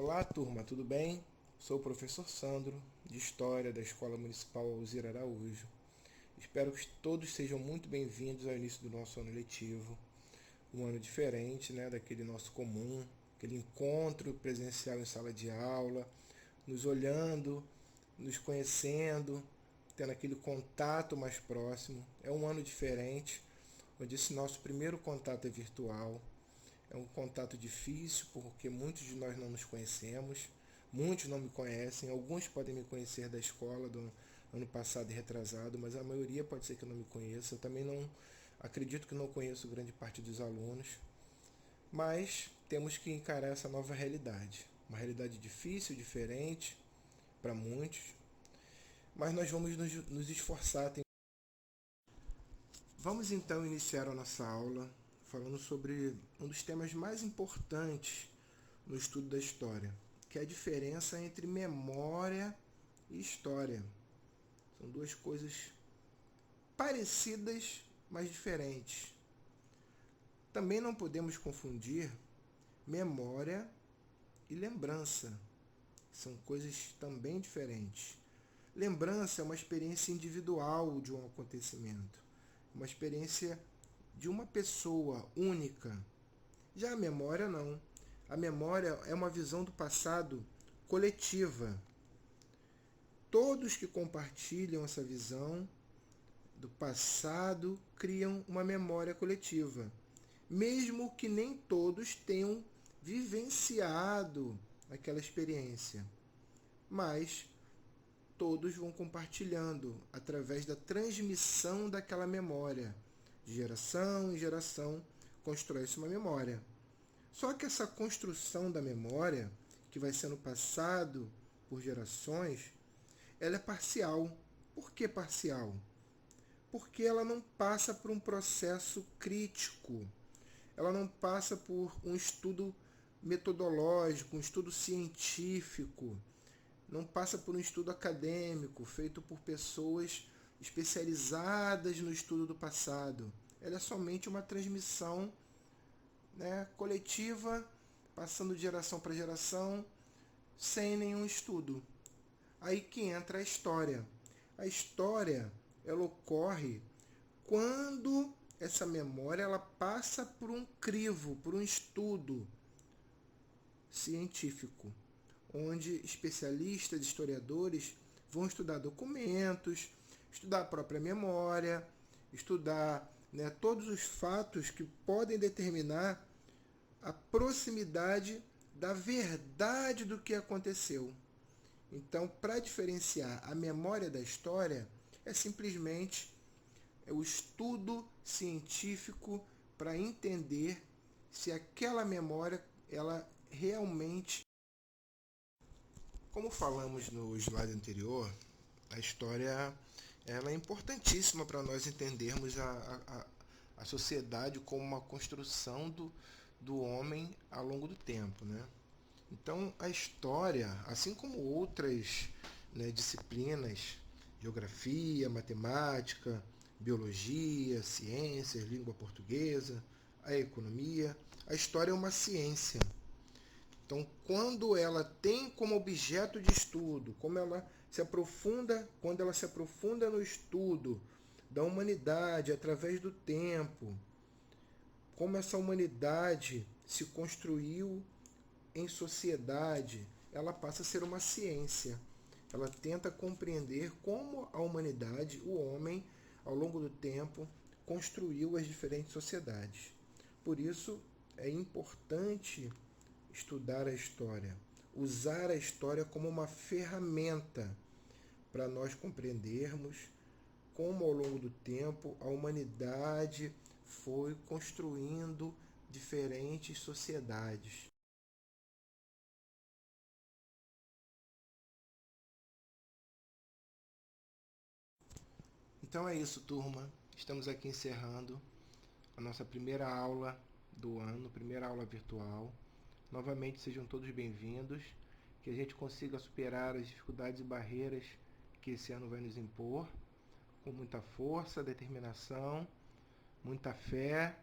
Olá, turma, tudo bem? Sou o professor Sandro, de História da Escola Municipal Alzira Araújo. Espero que todos sejam muito bem-vindos ao início do nosso ano letivo. Um ano diferente, daquele nosso comum, aquele encontro presencial em sala de aula, nos olhando, nos conhecendo, tendo aquele contato mais próximo. É um ano diferente, onde esse nosso primeiro contato é virtual. É um contato difícil porque muitos de nós não nos conhecemos, muitos não me conhecem, alguns podem me conhecer da escola do ano passado e retrasado, mas a maioria pode ser que não me conheça. Eu também não acredito que não conheço grande parte dos alunos, mas temos que encarar essa nova realidade. Uma realidade difícil, diferente para muitos, mas nós vamos nos esforçar. Vamos então iniciar a nossa aula falando sobre um dos temas mais importantes no estudo da história, que é a diferença entre memória e história. São duas coisas parecidas, mas diferentes. Também não podemos confundir memória e lembrança. São coisas também diferentes. Lembrança é uma experiência individual de um acontecimento, uma experiência de uma pessoa única. Já a memória não. A memória é uma visão do passado coletiva. Todos que compartilham essa visão do passado criam uma memória coletiva, mesmo que nem todos tenham vivenciado aquela experiência. Mas todos vão compartilhando através da transmissão daquela memória. De geração em geração, constrói-se uma memória. Só que essa construção da memória, que vai sendo passado por gerações, ela é parcial. Por que parcial? Porque ela não passa por um processo crítico. Ela não passa por um estudo metodológico, um estudo científico. Não passa por um estudo acadêmico feito por pessoas especializadas no estudo do passado. Ela é somente uma transmissão, coletiva, passando de geração para geração, sem nenhum estudo. Aí que entra a história. A história, ela ocorre quando essa memória ela passa por um crivo, por um estudo científico, onde especialistas, historiadores vão estudar documentos, estudar a própria memória, estudar todos os fatos que podem determinar a proximidade da verdade do que aconteceu. Então, para diferenciar a memória da história, é simplesmente o estudo científico para entender se aquela memória ela realmente. Como falamos no slide anterior, a história ela é importantíssima para nós entendermos a sociedade como uma construção do homem ao longo do tempo. Então, a história, assim como outras disciplinas, geografia, matemática, biologia, ciências, língua portuguesa, a economia, a história é uma ciência. Então, quando ela tem como objeto de estudo, quando ela se aprofunda no estudo da humanidade através do tempo, como essa humanidade se construiu em sociedade, ela passa a ser uma ciência. Ela tenta compreender como a humanidade, o homem, ao longo do tempo, construiu as diferentes sociedades. Por isso, é importante estudar a história, usar a história como uma ferramenta para nós compreendermos como ao longo do tempo a humanidade foi construindo diferentes sociedades. Então é isso, turma. Estamos aqui encerrando a nossa primeira aula do ano, primeira aula virtual. Novamente, sejam todos bem-vindos, que a gente consiga superar as dificuldades e barreiras que esse ano vai nos impor, com muita força, determinação, muita fé